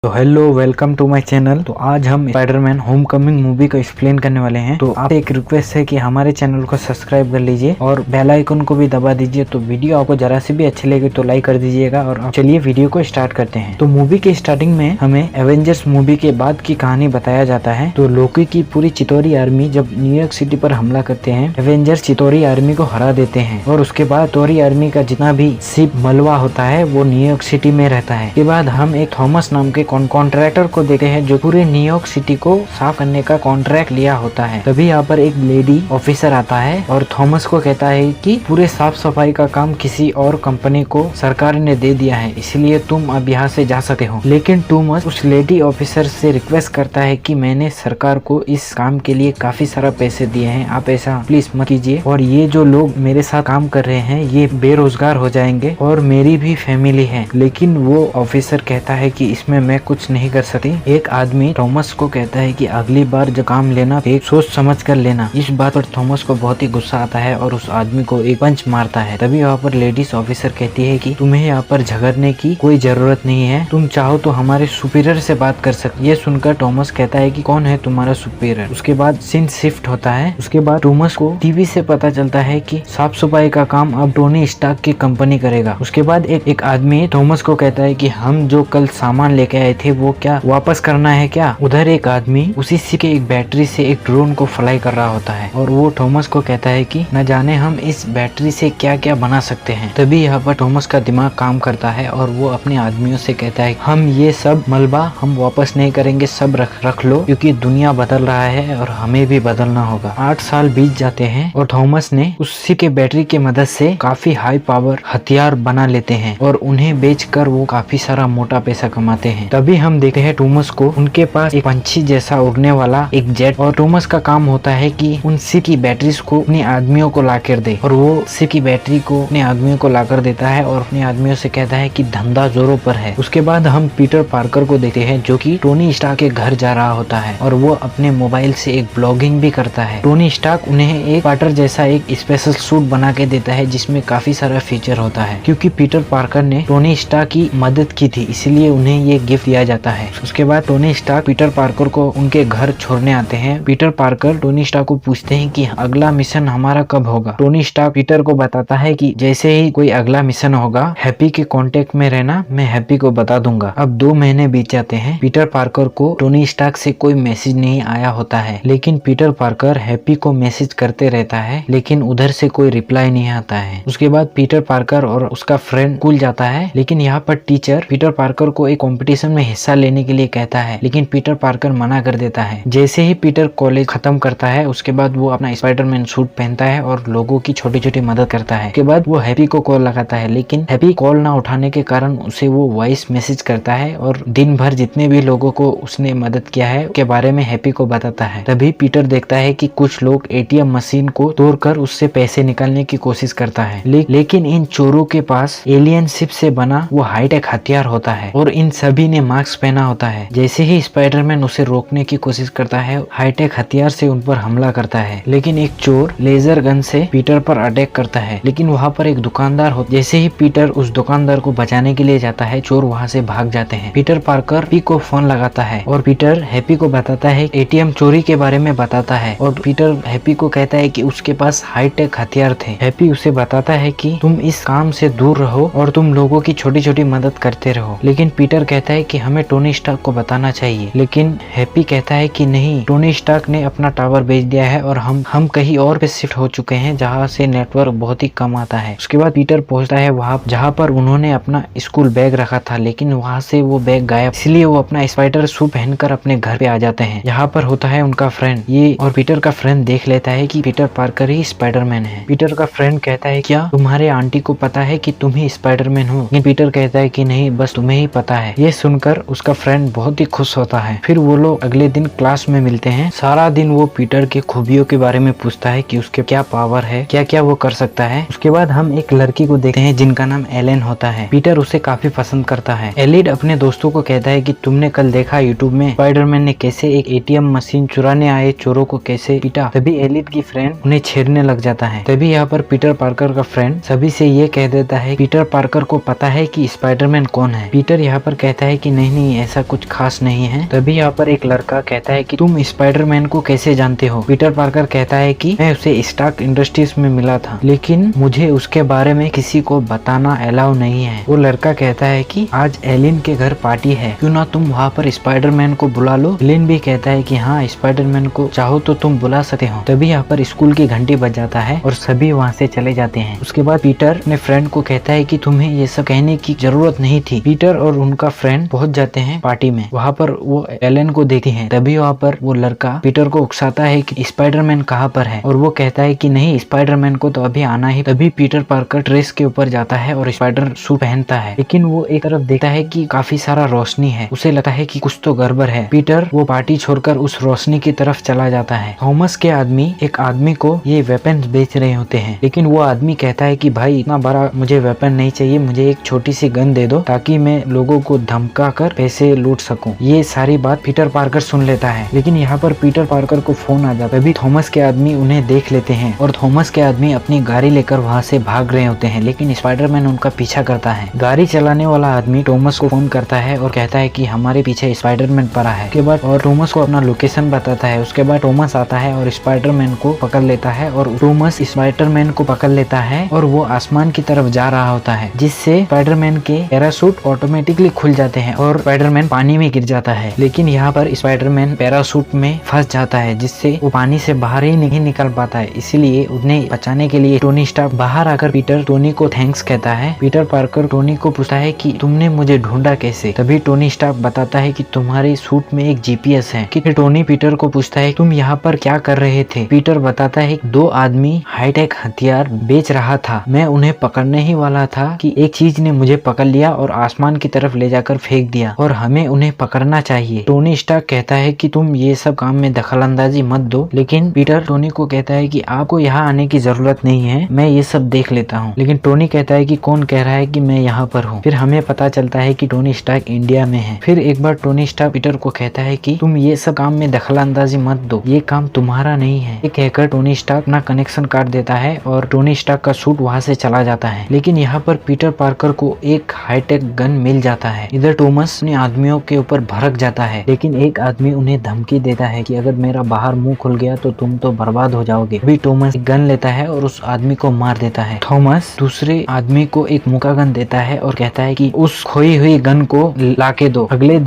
तो hello, welcome to my channel. तो आज हम स्पाइडरमैन होमकमिंग मूवी को एक्सप्लेन करने वाले हैं। तो आप एक रिक्वेस्ट है कि हमारे चैनल को सब्सक्राइब कर लीजिए और बेल आइकन को भी दबा दीजिए। तो वीडियो आपको जरा से भी अच्छी लगे तो लाइक कर दीजिएगा। और चलिए वीडियो को स्टार्ट करते हैं। तो मूवी के स्टार्टिंग में हमें एवेंजर्स मूवी के बाद की कहानी बताया जाता है। तो लोकी की पूरी चितौरी आर्मी जब न्यूयॉर्क सिटी पर हमला करते हैं, एवेंजर्स चितौरी आर्मी को हरा देते हैं और उसके बाद चितौरी आर्मी का जितना भी शिप मलबा होता है वो न्यूयॉर्क सिटी में रहता है। इसके बाद हम एक थॉमस नाम के कॉन्ट्रैक्टर को देखते हैं जो पूरे न्यूयॉर्क सिटी को साफ करने का कॉन्ट्रैक्ट लिया होता है। तभी यहाँ पर एक लेडी ऑफिसर आता है और थॉमस को कहता है कि पूरे साफ सफाई का काम किसी और कंपनी को सरकार ने दे दिया है, इसलिए तुम अब यहाँ से जा सकते हो। लेकिन थॉमस उस लेडी ऑफिसर से रिक्वेस्ट करता है कि मैंने सरकार को इस काम के लिए काफी सारा पैसे दिए हैं, आप ऐसा प्लीज मत कीजिए और ये जो लोग मेरे साथ काम कर रहे हैं ये बेरोजगार हो जाएंगे और मेरी भी फैमिली है। लेकिन वो ऑफिसर कहता है कि इसमें मैं कुछ नहीं कर सकती। एक आदमी थॉमस को कहता है कि अगली बार जो काम लेना एक सोच समझ कर लेना। इस बात पर थॉमस को बहुत ही गुस्सा आता है और उस आदमी को एक पंच मारता है। तभी वहाँ पर लेडीज ऑफिसर कहती है कि तुम्हें यहाँ पर झगड़ने की कोई जरूरत नहीं है, तुम चाहो तो हमारे सुपीरियर से बात कर सकते। ये सुनकर थॉमस कहता है कि कौन है तुम्हारा सुपीरियर। उसके बाद सीन शिफ्ट होता है। उसके बाद थॉमस को टीवी से पता चलता है कि साफ सफाई का काम अब टोनी स्टार्क की कंपनी करेगा। उसके बाद एक आदमी थॉमस को कहता है कि हम जो कल सामान लेके आए थे वो क्या वापस करना है क्या। उधर एक आदमी उसी के एक बैटरी से एक ड्रोन को फ्लाई कर रहा होता है और वो थॉमस को कहता है कि न जाने हम इस बैटरी से क्या क्या बना सकते हैं। तभी यहाँ पर थॉमस का दिमाग काम करता है और वो अपने आदमियों से कहता है हम ये सब मलबा हम वापस नहीं करेंगे, सब रख लो क्योंकि दुनिया बदल रहा है और हमें भी बदलना होगा। 8 साल बीत जाते हैं और थॉमस ने उसी के बैटरी की मदद से काफी हाई पावर हथियार बना लेते हैं और उन्हें बेचकर वो काफी सारा मोटा पैसा कमाते हैं। तभी हम देखते हैं थॉमस को उनके पास एक पंछी जैसा उड़ने वाला एक जेट और थॉमस का काम होता है कि उन शिप की बैटरीज को अपने आदमियों को लाकर दे और वो शिप की बैटरी को अपने आदमियों को लाकर देता है और अपने आदमियों से कहता है कि धंधा जोरों पर है। उसके बाद हम पीटर पार्कर को देखते हैं जो कि टोनी स्टार्क के घर जा रहा होता है और वो अपने मोबाइल से एक ब्लॉगिंग भी करता है। टोनी स्टार्क उन्हें एक पार्टर जैसा एक स्पेशल सूट बना के देता है जिसमें काफी सारा फीचर होता है। क्योंकि पीटर पार्कर ने टोनी स्टार्क की मदद की थी इसलिए उन्हें ये गिफ्ट दिया जाता है। उसके बाद टोनी स्टार्क पीटर पार्कर को उनके घर छोड़ने आते हैं। पीटर पार्कर टोनी स्टार्क को पूछते हैं कि अगला मिशन हमारा कब होगा। टोनी स्टार्क पीटर को बताता है कि जैसे ही कोई अगला मिशन होगा हैप्पी के कांटेक्ट में रहना, मैं हैप्पी को बता दूंगा। अब 2 महीने बीत जाते हैं। पीटर पार्कर को टोनी स्टार्क से कोई मैसेज नहीं आया होता है, लेकिन पीटर पार्कर हैप्पी को मैसेज करते रहता है लेकिन उधर से कोई रिप्लाई नहीं आता है। उसके बाद पीटर पार्कर और उसका फ्रेंड स्कूल जाता है, लेकिन यहाँ पर टीचर पीटर पार्कर को एक कंपटीशन में हिस्सा लेने के लिए कहता है, लेकिन पीटर पार्कर मना कर देता है। जैसे ही पीटर कॉलेज खत्म करता है उसके बाद वो अपना स्पाइडरमैन सूट पहनता है और लोगों की छोटी छोटी मदद करता है। उसके बाद वो हैप्पी को कॉल लगाता है, लेकिन हैप्पी कॉल ना उठाने के कारण उसे वो वॉइस मैसेज करता है और दिन भर जितने भी लोगों को उसने मदद किया है के बारे में हैप्पी को बताता है। तभी पीटर देखता है कि कुछ लोग एटीएम मशीन को तोड़कर उससे पैसे निकालने की कोशिश करता है, लेकिन इन चोरों के पास एलियन शिप से बना वो हाईटेक हथियार होता है और इन सभी ने मास्क पहना होता है। जैसे ही स्पाइडरमैन उसे रोकने की कोशिश करता है हाईटेक हथियार से उन पर हमला करता है, लेकिन एक चोर लेजर गन से पीटर पर अटैक करता है। लेकिन वहाँ पर एक दुकानदार हो, जैसे ही पीटर उस दुकानदार को बचाने के लिए जाता है चोर वहाँ से भाग जाते हैं। पीटर पार्कर हैप्पी को फोन लगाता है और पीटर हैप्पी को बताता है एटीएम चोरी के बारे में बताता है और पीटर हैप्पी को कहता है कि उसके पास हाईटेक हथियार थे। हैप्पी उसे बताता है कि तुम इस काम से दूर रहो और तुम लोगों की छोटी छोटी मदद करते रहो। लेकिन पीटर कहता है कि हमें टोनी स्टार्क को बताना चाहिए, लेकिन हैप्पी कहता है कि नहीं, टोनी स्टार्क ने अपना टावर बेच दिया है और हम कहीं और पे शिफ्ट हो चुके हैं जहाँ से नेटवर्क बहुत ही कम आता है। उसके बाद पीटर पहुंचता है वहाँ जहाँ पर उन्होंने अपना स्कूल बैग रखा था, लेकिन वहाँ से वो बैग गायब, इसलिए वो अपना स्पाइडर सूट पहनकर अपने घर पे आ जाते हैं। यहाँ पर होता है उनका फ्रेंड ये और पीटर का फ्रेंड देख लेता है कि पीटर पार्कर ही स्पाइडरमैन है। पीटर का फ्रेंड कहता है क्या तुम्हारे आंटी को पता है कि तुम ही स्पाइडरमैन हो? लेकिन पीटर कहता है कि नहीं, बस तुम्हें ही पता है। ये सुनकर उसका फ्रेंड बहुत ही खुश होता है। फिर वो लोग अगले दिन क्लास में मिलते हैं। सारा दिन वो पीटर के खूबियों के बारे में पूछता है कि उसके क्या पावर है, क्या क्या वो कर सकता है। उसके बाद हम एक लड़की को देखते हैं जिनका नाम एलेन होता है। पीटर उसे काफी पसंद करता है। एलिड अपने दोस्तों को कहता है कि तुमने कल देखा यूट्यूब में स्पाइडरमैन ने कैसे एक एटीएम मशीन चुराने आए चोरों को कैसे पीटा। तभी एलिड की फ्रेंड उन्हें छेड़ने लग जाता है। तभी यहाँ पर पीटर पार्कर का फ्रेंड सभी से ये कह देता है पीटर पार्कर को पता है कि स्पाइडरमैन कौन है। पीटर यहाँ पर कहता है कि कि नहीं नहीं ऐसा कुछ खास नहीं है। तभी यहाँ पर एक लड़का कहता है कि तुम स्पाइडरमैन को कैसे जानते हो। पीटर पार्कर कहता है कि मैं उसे स्टार्क इंडस्ट्रीज में मिला था, लेकिन मुझे उसके बारे में किसी को बताना अलाउ नहीं है। वो लड़का कहता है कि आज एलिन के घर पार्टी है, क्यों ना तुम वहाँ पर स्पाइडरमैन को बुला लो। एलिन भी कहता है कि हाँ, स्पाइडरमैन को चाहो तो तुम बुला सकते हो। तभी यहाँ पर स्कूल की घंटी बज जाता है और सभी वहाँ से चले जाते हैं। उसके बाद पीटर अपने फ्रेंड को कहता है कि तुम्हें ये सब कहने की जरूरत नहीं थी। पीटर और उनका फ्रेंड पहुंच जाते हैं पार्टी में। वहाँ पर वो एलन को देखती है। तभी वहाँ पर वो लड़का पीटर को उकसाता है कि स्पाइडरमैन कहाँ पर है, और वो कहता है कि नहीं, स्पाइडरमैन को तो अभी आना ही। तभी पीटर पार्कर ड्रेस के ऊपर जाता है और स्पाइडर सूट पहनता है, लेकिन वो एक तरफ देखता है कि काफी सारा रोशनी है। उसे लगता है कि कुछ तो गड़बड़ है। पीटर वो पार्टी छोड़कर उस रोशनी की तरफ चला जाता है। थॉमस के आदमी एक आदमी को ये वेपन बेच रहे होते हैं, लेकिन वो आदमी कहता है कि भाई इतना बड़ा मुझे वेपन नहीं चाहिए, मुझे एक छोटी सी गन दे दो ताकि मैं लोगों को धमका कर पैसे लूट सकूं। ये सारी बात पीटर पार्कर सुन लेता है, लेकिन यहाँ पर पीटर पार्कर को फोन आ जाता है। तभी थॉमस के आदमी उन्हें देख लेते हैं और थॉमस के आदमी अपनी गाड़ी लेकर वहाँ से भाग रहे होते हैं, लेकिन स्पाइडरमैन उनका पीछा करता है। गाड़ी चलाने वाला आदमी थॉमस को फोन करता है और कहता है कि हमारे पीछे स्पाइडरमैन पड़ा है। उसके बाद और थॉमस को अपना लोकेशन बताता है। उसके बाद थॉमस आता है और स्पाइडरमैन को पकड़ लेता है और थॉमस स्पाइडरमैन को पकड़ लेता है और वो आसमान की तरफ जा रहा होता है, जिससे स्पाइडरमैन के पैराशूट ऑटोमेटिकली खुल जाते हैं और स्पाइडरमैन पानी में गिर जाता है। लेकिन यहाँ पर स्पाइडरमैन पैराशूट में फंस जाता है, जिससे वो पानी से बाहर ही नहीं निकल पाता है। इसीलिए उन्हें बचाने के लिए टोनी स्टार्क बाहर आकर पीटर टोनी को थैंक्स कहता है। पीटर पार्कर टोनी को पूछता है कि तुमने मुझे ढूंढा कैसे। तभी टोनी स्टार्क बताता है कि तुम्हारे सूट में एक जीपीएस है। कि टोनी पीटर को पूछता है तुम यहाँ पर क्या कर रहे थे। पीटर बताता है दो आदमी हाईटेक हथियार बेच रहा था, मैं उन्हें पकड़ने ही वाला था कि एक चीज ने मुझे पकड़ लिया और आसमान की तरफ ले जाकर फेंक दिया और हमें उन्हें पकड़ना चाहिए। टोनी स्टार्क कहता है कि तुम ये सब काम में दखलंदाजी मत दो, लेकिन पीटर टोनी को कहता है कि आपको यहाँ आने की जरूरत नहीं है, मैं ये सब देख लेता हूँ। लेकिन टोनी कहता है कि कौन कह रहा है कि मैं यहाँ पर हूँ। फिर हमें पता चलता है कि टोनी स्टार्क इंडिया में है। फिर एक बार टोनी स्टार्क पीटर को कहता है कि तुम ये सब काम में दखलंदाजी मत दो, ये काम तुम्हारा नहीं है। ये कहकर टोनी स्टार्क अपना कनेक्शन काट देता है और टोनी स्टार्क का सूट वहाँ से चला जाता है। लेकिन यहाँ पर पीटर पार्कर को एक हाईटेक गन मिल जाता है। इधर थॉमस अपने आदमियों के ऊपर भड़क जाता है, लेकिन एक आदमी उन्हें धमकी देता है कि अगर मेरा बाहर मुंह खुल गया तो तुम तो बर्बाद हो जाओगे। अभी थॉमस गन लेता है और उस आदमी को मार देता है। थॉमस दूसरे आदमी को एक मुक्का गन देता है और कहता है कि उस खोई हुई गन को लाके दो। अगले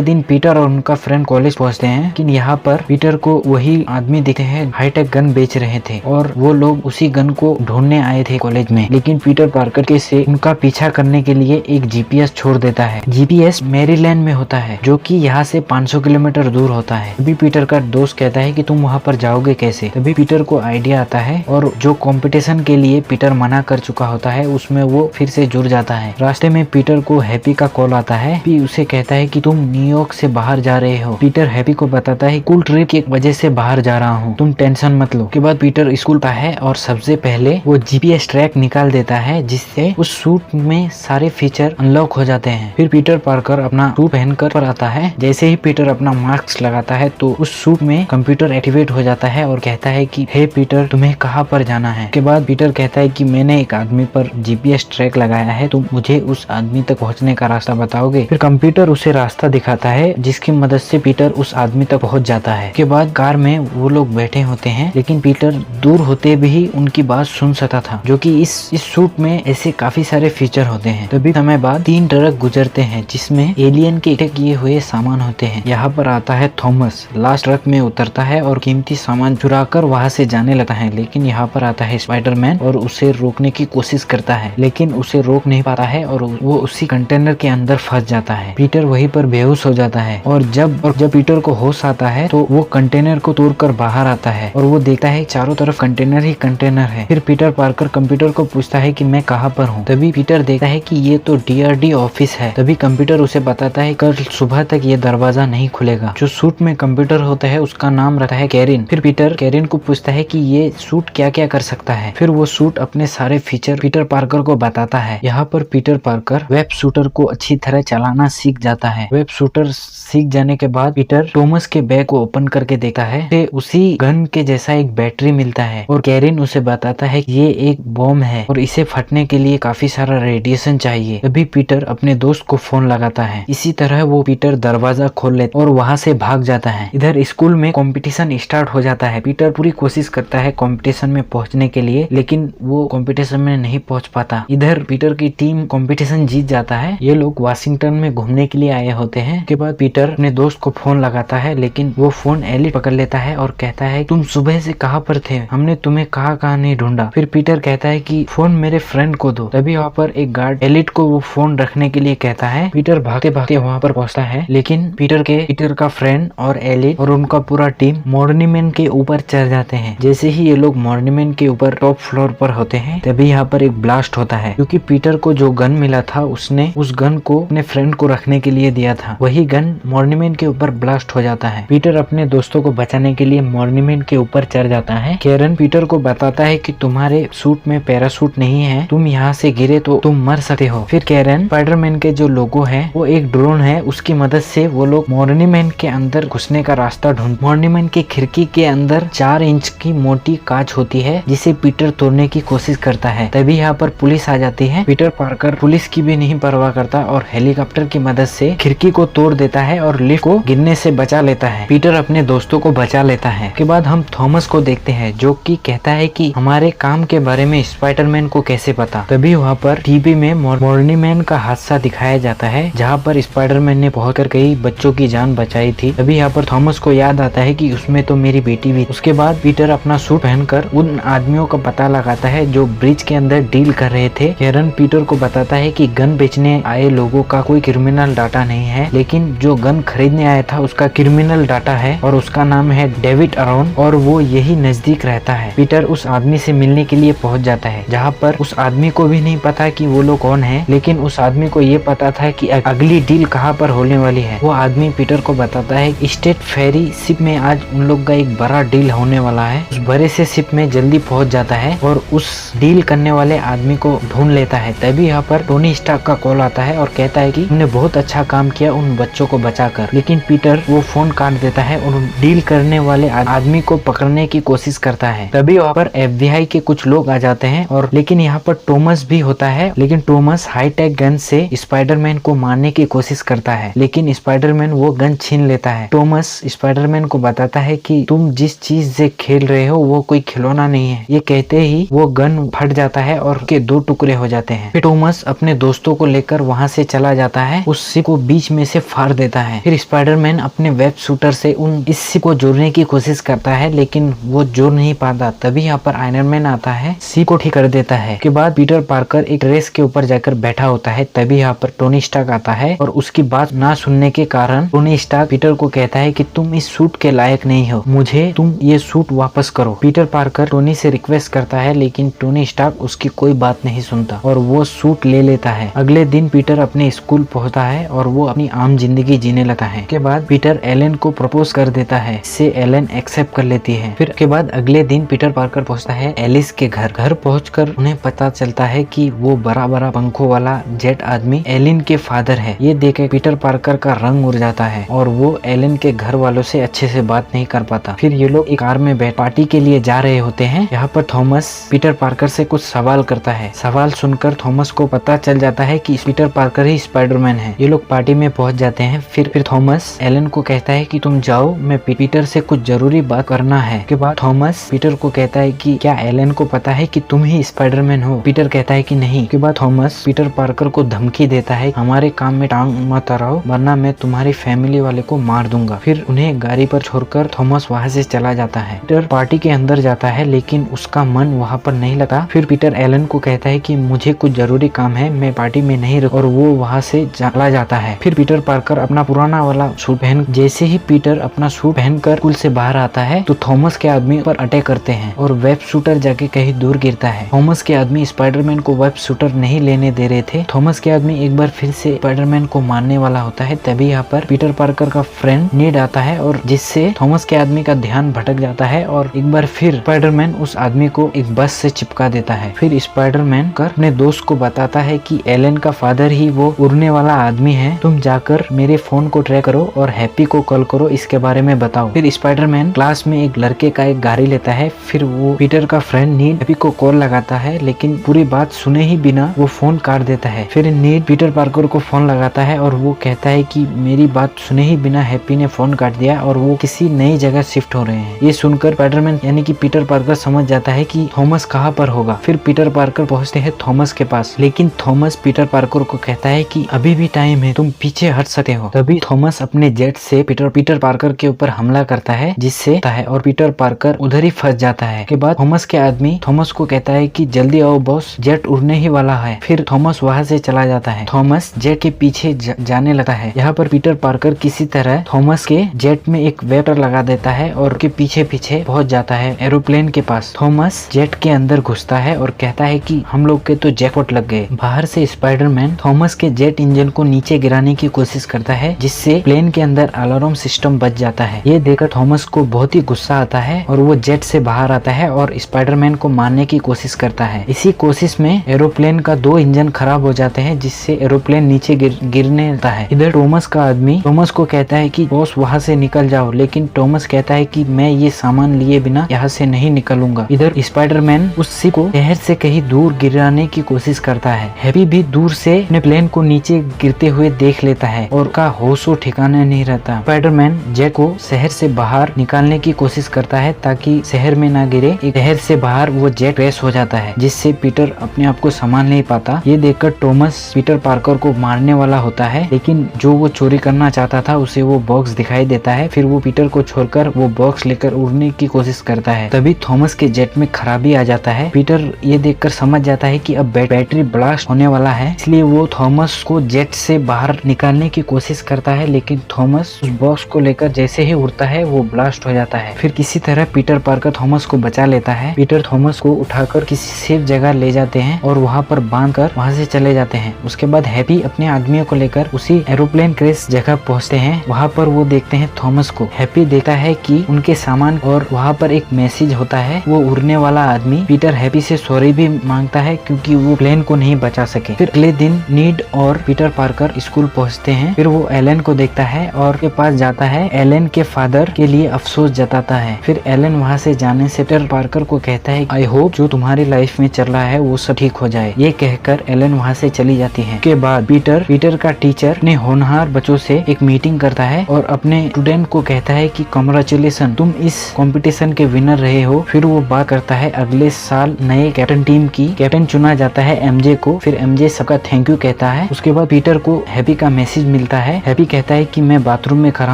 दिन पीटर और उनका फ्रेंड कॉलेज पहुंचते हैं, लेकिन यहाँ पर पीटर को वही आदमी दिखते हैं हाईटेक गन बेच रहे थे और वो लोग उसी गन को ढूंढने आए थे कॉलेज में। लेकिन पीटर पार्कर के से उनका पीछा करने के लिए एक जीपीएस छोड़ देता है। जीपीएस मैरीलैंड में होता है, जो कि यहाँ से 500 किलोमीटर दूर होता है। तभी पीटर का दोस्त कहता है कि तुम वहाँ पर जाओगे कैसे। तभी पीटर को आइडिया आता है और जो कंपटीशन के लिए पीटर मना कर चुका होता है उसमें वो फिर से जुड़ जाता है। रास्ते में पीटर को हैप्पी का कॉल आता है। हैप्पी उसे कहता है कि तुम न्यूयॉर्क से बाहर जा रहे हो। पीटर हैप्पी को बताता है कूल ट्रिप की वजह से बाहर जा रहा हूँ, तुम टेंशन मत लो। के बाद पीटर स्कूल आता है और सबसे पहले वो जीपीएस ट्रैक निकाल देता है, जिससे उस सूट में सारे फीचर अनलॉक हो जाते हैं। फिर पीटर पार्कर अपना सूट पहनकर पर आता है। जैसे ही पीटर अपना मास्क लगाता है तो उस सूट में कंप्यूटर एक्टिवेट हो जाता है और कहता है कि हे पीटर, तुम्हें कहाँ पर जाना है। के बाद पीटर कहता है कि मैंने एक आदमी पर जीपीएस ट्रैक लगाया है, तुम मुझे उस आदमी तक पहुँचने का रास्ता बताओगे। फिर कंप्यूटर उसे रास्ता दिखाता है, जिसकी मदद से पीटर उस आदमी तक पहुँच जाता है। के बाद कार में वो लोग बैठे होते हैं, लेकिन पीटर दूर होते भी उनकी बात सुन सकता था, जो कि इस सूट में ऐसे काफी सारे फीचर होते हैं। तभी समय बाद 3 ट्रक गुजरते हैं, जिसमें एलियन के इकट्ठे किए हुए सामान होते हैं। यहाँ पर आता है थॉमस, लास्ट ट्रक में उतरता है और कीमती सामान चुराकर वहाँ से जाने लगता है। लेकिन यहाँ पर आता है स्पाइडरमैन और उसे रोकने की कोशिश करता है, लेकिन उसे रोक नहीं पाता है और वो उसी कंटेनर के अंदर फंस जाता है। पीटर वहीं पर बेहोश हो जाता है और जब पीटर को होश आता है तो वो कंटेनर को तोड़कर बाहर आता है और वो देखता है चारों तरफ कंटेनर ही कंटेनर है। फिर पीटर पार्कर कंप्यूटर को पूछता है कि मैं कहाँ पर हूँ। तभी पीटर देखता है कि ये तो डीआरडी ऑफिस है। तभी कंप्यूटर उसे बताता है कल सुबह तक ये दरवाजा नहीं खुलेगा। जो सूट में कंप्यूटर होता है उसका नाम रहता है कैरिन। फिर पीटर कैरिन को पूछता है कि ये सूट क्या क्या कर सकता है। फिर वो सूट अपने सारे फीचर पीटर पार्कर को बताता है। यहाँ पर पीटर पार्कर वेब शूटर को अच्छी तरह चलाना सीख जाता है। वेब शूटर सीख जाने के बाद पीटर थॉमस के बैग को ओपन करके देखता है, उसी गन के जैसा एक बैटरी मिलता है और कैरिन उसे बताता है कि ये एक बॉम्ब है और इसे फटने के लिए काफी सारा रेडिएशन चाहिए। तभी पीटर अपने दोस्त को फोन लगाता है। इसी तरह वो पीटर दरवाजा खोल लेता और वहाँ से भाग जाता है। इधर स्कूल में कंपटीशन स्टार्ट हो जाता है। पीटर पूरी कोशिश करता है कंपटीशन में पहुंचने के लिए, लेकिन वो कंपटीशन में नहीं पहुंच पाता। इधर पीटर की टीम कंपटीशन जीत जाता है। ये लोग वाशिंगटन में घूमने के लिए आए होते हैं। उसके बाद पीटर अपने दोस्त को फोन लगाता है, लेकिन वो फोन एलिट पकड़ लेता है और कहता है तुम सुबह से कहाँ पर थे, हमने तुम्हें कहाँ नहीं ढूंढा। फिर पीटर कहता है कि फोन मेरे फ्रेंड को दो। तभी वहाँ पर एक गार्ड एलिट को वो फोन रखने के लिए कहता है। पीटर भागते भागते वहाँ पर पहुँचता है, लेकिन पीटर का फ्रेंड और एलिट और उनका पूरा टीम मॉर्निंगमैन के ऊपर चढ़ जाते हैं। जैसे ही ये लोग मॉर्निंगमैन के ऊपर टॉप फ्लोर पर होते हैं, तभी यहाँ पर एक ब्लास्ट होता है, क्योंकि पीटर को जो गन मिला था उसने उस गन को अपने फ्रेंड को रखने के लिए दिया था। वही गन मॉर्निंगमैन के ऊपर ब्लास्ट हो जाता है। पीटर अपने दोस्तों को बचाने के लिए मॉर्निंगमैन के ऊपर चढ़ जाता है। कैरन पीटर को बताता है कि तुम्हारे सूट में पैरासूट नहीं है, तुम यहाँ से गिरे तो तुम मर सकते हो। फिर कैरन स्पाइडरमैन के जो लोगो है वो एक ड्रोन है, उसकी मदद से वो लोग मॉर्निंगमैन के अंदर घुसने का रास्ता ढूंढ। मॉर्निंगमैन की खिड़की के अंदर 4 इंच की मोटी कांच होती है, जिसे पीटर तोड़ने की कोशिश करता है। तभी यहाँ पर पुलिस आ जाती है। पीटर पार्कर पुलिस की भी नहीं परवाह करता और हेलीकॉप्टर की मदद से खिड़की को तोड़ देता है और लिफ्ट को गिरने से बचा लेता है। पीटर अपने दोस्तों को बचा लेता है। के बाद हम थॉमस को देखते हैं, जो कि कहता है कि हमारे काम के बारे में स्पाइडरमैन को कैसे पता। तभी वहाँ पर टीवी में मॉर्निंगमैन का हादसा दिखाया जाता है, जहाँ पर स्पाइडरमैन ने पहुंचकर कई बच्चों की जान बचाई थी। तभी यहाँ पर थॉमस को याद आता है कि उसमें तो मेरी बेटी भी। उसके बाद पीटर अपना सूट पहनकर उन आदमियों का पता लगाता है जो ब्रिज के अंदर डील कर रहे थे। कैरन पीटर को बताता है कि गन बेचने आए लोगों का कोई क्रिमिनल डाटा नहीं है, लेकिन जो गन खरीदने आया था उसका क्रिमिनल डाटा है और उसका नाम है डेविड अरोन और वो यही नजदीक रहता है। पीटर उस आदमी से मिलने के लिए पहुंच जाता है, जहाँ पर उस आदमी को भी नहीं पता कि वो लोग कौन है, लेकिन उस आदमी को ये पता था कि अगली डील कहाँ पर होने वाली है। वो आदमी पीटर को बताता है स्टेट फेरी शिप में आज उन लोग का एक बड़ा डील होने वाला है। उस बड़े से शिप में जल्दी पहुंच जाता है और उस डील करने वाले आदमी को ढूंढ लेता है। तभी यहाँ पर टोनी स्टार्क का कॉल आता है और कहता है कि तुमने बहुत अच्छा काम किया उन बच्चों को बचाकर। लेकिन पीटर वो फोन काट देता है और डील करने वाले आदमी को पकड़ने की कोशिश करता है। तभी वहाँ पर FBI के कुछ लोग आ जाते हैं और लेकिन यहाँ पर टॉमस भी होता है, लेकिन टॉमस हाईटेक गन से स्पाइडरमैन को मारने की कोशिश करता है, लेकिन स्पाइडरमैन वो गन छीन लेता है। टॉमस स्पाइडरमैन को बताता है कि तुम जिस चीज से खेल रहे हो वो कोई खिलौना नहीं है। ये कहते ही वो गन फट जाता है और उसके 2 टुकड़े हो जाते हैं। फिर टॉमस अपने दोस्तों को लेकर वहाँ से चला जाता है, उस शिप को बीच में से फाड़ देता है। फिर स्पाइडरमैन अपने वेब शूटर से इस शिप को जोड़ने की कोशिश करता है, लेकिन वो जोड़ नहीं पाता। तभी यहाँ पर आयरन मैन आता है, शिप को ठीक कर देता है। के बाद पीटर पार्कर एक रेस के ऊपर जाकर बैठा होता है। तभी यहाँ पर टोनी स्टार्क आता है और उसकी बात ना सुनने के कारण टोनी स्टार्क पीटर को कहता है कि तुम इस सूट के लायक नहीं हो, मुझे तुम ये सूट वापस करो। पीटर पार्कर टोनी से रिक्वेस्ट करता है, लेकिन टोनी स्टार्क उसकी कोई बात नहीं सुनता और वो सूट ले लेता है। अगले दिन पीटर अपने स्कूल पहुंचता है और वो अपनी आम जिंदगी जीने लगता है। के बाद पीटर एलन को प्रपोज कर देता है, इससे एलन एक्सेप्ट कर लेती है। फिर के बाद अगले दिन पीटर पार्कर पहुंचता है एलिस के घर। घर पहुंचकर उन्हें पता चलता है कि वो बड़ा बड़ा पंखों वाला जेट आदमी एलिन के फादर है। ये देख पीटर पार्कर का रंग उड़ जाता है और वो एलन के घर वालों से अच्छे से बात नहीं कर पाता। फिर ये लोग एक कार में बैठ पार्टी के लिए जा रहे होते हैं। यहाँ पर थॉमस पीटर पार्कर से कुछ सवाल करता है। सवाल सुनकर थॉमस को पता चल जाता है कि पीटर पार्कर ही स्पाइडरमैन है। ये लोग पार्टी में पहुंच जाते हैं। फिर थॉमस एलन को कहता है कि तुम जाओ, मैं पीटर से कुछ जरूरी बात करना है। के बाद थॉमस पीटर को कहता है कि क्या एलन को पता है कि तुम ही स्पाइडरमैन हो? पीटर कहता है कि नहीं। के बाद थॉमस पीटर पार्कर को धमकी देता है, हमारे काम में टांग मत अड़ाओ वरना मैं तुम्हारी फैमिली वाले को मार दूंगा। फिर उन्हें गाड़ी पर छोड़कर थॉमस वहाँ से चला जाता है। पीटर पार्टी के अंदर जाता है, लेकिन उसका मन वहाँ पर नहीं लगा। फिर पीटर एलन को कहता है कि मुझे कुछ जरूरी काम है, मैं पार्टी में नहीं रुक, और वो वहाँ से चला जाता है। फिर पीटर पार्कर अपना पुराना वाला सूट पहन, जैसे ही पीटर अपना सूट पहनकर स्कूल से बाहर आता है तो थॉमस के आदमी पर अटैक करते हैं और वेब शूटर जाके कहीं दूर गिरता है। थॉमस के आदमी स्पाइडरमैन को वेब शूटर नहीं लेने दे रहे थे। थॉमस के आदमी एक बार फिर से स्पाइडरमैन को मारने वाला होता है। तभी यहाँ पर पीटर पार्कर का फ्रेंड नीड आता है और जिससे थॉमस के आदमी का ध्यान भटक जाता है और एक बार फिर स्पाइडरमैन उस आदमी को एक बस से चिपका देता है। फिर स्पाइडरमैन कर अपने दोस्त को बताता है कि एलन का फादर ही वो उड़ने वाला आदमी है, तुम जाकर मेरे फोन को ट्रैक करो और हैप्पी को कॉल करो, इसके बारे में बताओ। फिर स्पाइडरमैन क्लास में एक लड़के का एक गाड़ी लेता है। फिर वो पीटर का फ्रेंड नीड हैप्पी को कॉल लगाता है, लेकिन पूरी बात सुने ही बिना वो फोन काट देता है। फिर नीड पीटर पार्कर पार्कर को फोन लगाता है और वो कहता है कि मेरी बात सुने ही बिना हैप्पी ने फोन काट दिया और वो किसी नई जगह शिफ्ट हो रहे हैं। ये सुनकर स्पाइडरमैन यानी कि पीटर पार्कर समझ जाता है कि थॉमस कहाँ पर होगा। फिर पीटर पार्कर पहुंचते हैं थॉमस के पास, लेकिन थॉमस पीटर पार्कर को कहता है कि अभी भी टाइम है, तुम पीछे हट सकते हो। तभी थॉमस अपने जेट से पीटर पार्कर के ऊपर हमला करता है, जिससे और पीटर पार्कर उधर ही फंस जाता है। के बाद थॉमस के आदमी थॉमस को कहता है कि जल्दी आओ बॉस, जेट उड़ने ही वाला है। फिर थॉमस वहां से चला जाता है। थॉमस जेट के पीछे जाने लगता है। यहाँ पर पीटर पार्कर किसी तरह थॉमस के जेट में एक वेपर लगा देता है और के पीछे पीछे पहुंच जाता है एरोप्लेन के पास। थॉमस जेट के अंदर घुसता है और कहता है कि हम लोग के तो जैकपॉट लग गए। बाहर से स्पाइडरमैन थॉमस के जेट इंजन को नीचे गिराने की कोशिश करता है, जिससे प्लेन के अंदर अलार्म सिस्टम बच जाता है। ये देखकर थॉमस को बहुत ही गुस्सा आता है और वो जेट से बाहर आता है और स्पाइडरमैन को मारने की कोशिश करता है। इसी कोशिश में एरोप्लेन का 2 इंजन खराब हो जाते हैं, जिससे एरोप्लेन नीचे गिरने लगता है। इधर थॉमस का आदमी थॉमस को कहता है कि बॉस वहां से निकल जाओ, लेकिन थॉमस कहता है कि मैं ये सामान लिए बिना यहाँ से नहीं निकलूंगा। इधर स्पाइडरमैन उस शिप को शहर से कहीं दूर गिराने की कोशिश करता है। हैप्पी भी दूर से अपने प्लेन को नीचे गिरते हुए देख लेता है और का होशो ठिकाना नहीं रहता। स्पाइडरमैन जेट को शहर से बाहर निकालने की कोशिश करता है ताकि शहर में ना गिरे। शहर से बाहर वो जेट क्रैश हो जाता है, जिससे पीटर अपने आप को संभाल नहीं पाता। ये देखकर थॉमस पीटर पार्कर को मारने वाला होता है, लेकिन जो वो चोरी करना चाहता था उसे वो बॉक्स दिखाई देता है। फिर वो पीटर को छोड़कर वो बॉक्स लेकर उड़ने की कोशिश करता है। तभी थॉमस के जेट में खराबी आ जाता है। पीटर ये देखकर समझ जाता है कि अब बैटरी ब्लास्ट होने वाला है, इसलिए वो थॉमस को जेट से बाहर निकालने की कोशिश करता है, लेकिन थॉमस उस बॉक्स को लेकर जैसे ही उड़ता है वो ब्लास्ट हो जाता है। फिर किसी तरह पीटर पार्कर थॉमस को बचा लेता है। पीटर थॉमस को उठाकर किसी सेफ जगह ले जाते हैं और वहाँ पर बांधकर वहाँ से चले जाते हैं। उसके बाद हैप्पी अपने आदमियों को लेकर उसी एरोप्लेन क्रैश जगह पहुँचते हैं। वहाँ पर वो देखते हैं थॉमस को। हैप्पी देखता है कि उनके सामान और वहाँ पर एक मैसेज होता है। वो उड़ने वाला आदमी पीटर हैप्पी से सॉरी भी मांगता है क्योंकि वो प्लेन को नहीं बचा सके। फिर अगले दिन नीड और पीटर पार्कर स्कूल पहुँचते हैं। फिर वो एलन को देखता है और के पास जाता है। एलन के फादर के लिए अफसोस जताता है। फिर एलन वहाँ से जाने से पीटर पार्कर को कहता है आई होप जो तुम्हारी लाइफ में चल रहा है वो सब ठीक हो जाए। ये कहकर एलन वहाँ से चली जाती है। के बाद पीटर का टीचर अपने होनहार बच्चों से एक मीटिंग करता है और अपने स्टूडेंट को कहता है कि कांग्रेचुलेशन, तुम इस कंपटीशन के विनर रहे हो। फिर वो बात करता है अगले साल नए कैप्टन टीम की कैप्टन चुना जाता है एमजे को। फिर एमजे सबका थैंक यू कहता है। उसके बाद पीटर को हैप्पी का मैसेज मिलता है। हैप्पी कहता है कि मैं बाथरूम में खड़ा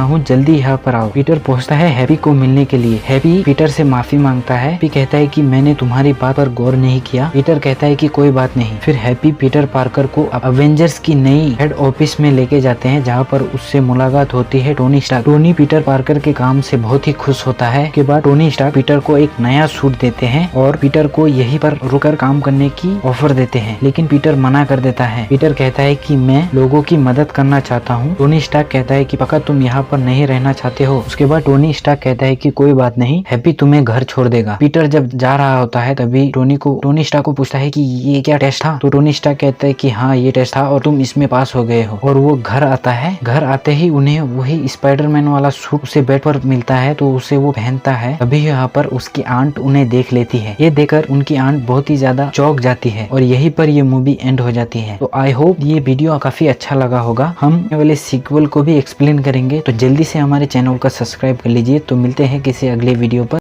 हूँ, जल्दी यहाँ पर आओ। पीटर पहुँचता है हैप्पी को मिलने के लिए। हैप्पी पीटर से माफी मांगता है। हैप्पी कहता है कि मैंने तुम्हारी बात पर गौर नहीं किया। पीटर कहता है कि कोई बात नहीं। फिर हैप्पी पीटर पार्कर को अवेंजर्स की नई हेड ऑफिस में लेके जाते हैं, जहाँ पर उससे मुलाकात होती है Tony Stark. Tony Peter Parker के काम से बहुत ही खुश होता है। के बाद टोनी स्टार्क पीटर को एक नया सूट देते हैं और पीटर को यहीं पर रुककर काम करने की ऑफर देते हैं, लेकिन पीटर मना कर देता है। पीटर कहता है कि मैं लोगों की मदद करना चाहता हूँ। टोनी स्टार्क कहता है कि पक्का तुम यहाँ पर नहीं रहना चाहते हो। उसके बाद टोनी स्टार्क कहता है कि कोई बात नहीं, हैप्पी तुम्हें घर छोड़ देगा। पीटर जब जा रहा होता है तभी टोनी स्टार्क को पूछता है कि ये क्या टेस्ट था। तो टोनी स्टार्क कहता है कि हाँ ये टेस्ट था और तुम इसमें पास हो गए हो। और वो घर आता है। घर आते ही उन्हें वही स्पाइडरमैन वाला सूट उसे बेड पर मिलता है, तो उसे वो पहनता है। तभी यहाँ पर उसकी आंट उन्हें देख लेती है। ये देखकर उनकी आंट बहुत ही ज्यादा चौंक जाती है और यहीं पर ये मूवी एंड हो जाती है। तो आई होप ये वीडियो काफी अच्छा लगा होगा। हम वाले सीक्वल को भी एक्सप्लेन करेंगे, तो जल्दी से हमारे चैनल को सब्सक्राइब कर लीजिए। तो मिलते हैं किसी अगले वीडियो पर।